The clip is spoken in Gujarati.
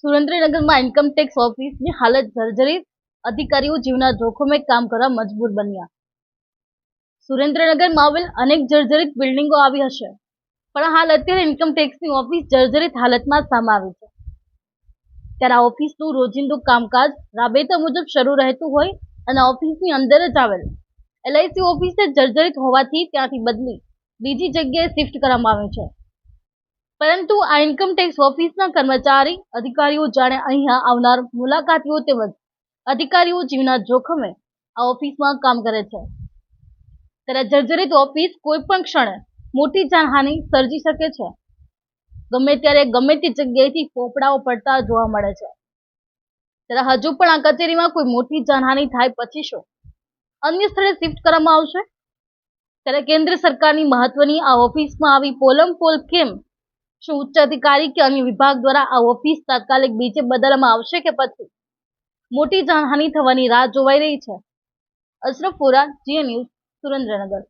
સુરેન્દ્રનગરમાં ઇન્કમટેક્સ ઓફિસની હાલત જર્જરિત, અધિકારીઓ જીવના જોખમે કામ કરવા મજબૂર બન્યા. સુરેન્દ્રનગરમાં આવેલ અનેક જર્જરિત બિલ્ડિંગો આવી હશે, પણ હાલ અત્યારે ઇન્કમટેક્સની ઓફિસ જર્જરિત હાલતમાં સામે આવી છે. ત્યારે આ ઓફિસનું રોજિંદુ કામકાજ રાબેતા મુજબ શરૂ રહેતું હોય અને ઓફિસની અંદર જ આવેલ LIC ઓફિસે જર્જરિત હોવાથી ત્યાંથી બદલી બીજી જગ્યાએ શિફ્ટ કરવામાં આવી છે. પરંતુ આ ઇન્કમટેક્સ ઓફિસના કર્મચારી અધિકારીઓ જાણે અહીંયા આવનાર મુલાકાતીઓ તેમજ અધિકારીઓ જીવના જોખમે આ ઓફિસમાં કામ કરે છે. ત્યારે જર્જરિત ઓફિસ કોઈ પણ ક્ષણે મોટી જાનહાનિ સર્જી શકે છે. ગમે ત્યારે ગમે તે જગ્યાએથી પોપડાઓ પડતા જોવા મળે છે. ત્યારે હજુ પણ આ કચેરીમાં કોઈ મોટી જાનહાનિ થાય પછી શું અન્ય સ્થળે શિફ્ટ કરવામાં આવશે? ત્યારે કેન્દ્ર સરકારની મહત્વની આ ઓફિસમાં આવી પોલમપોલ કેમ? શું ઉચ્ચ અધિકારી કે અન્ય વિભાગ દ્વારા આ ઓફિસ તાત્કાલિક બીજે બદલવામાં આવશે કે પછી મોટી જાનહાનિ થવાની રાહ જોવાઈ રહી છે? Ashraf Vora, GA news, Surendranagar.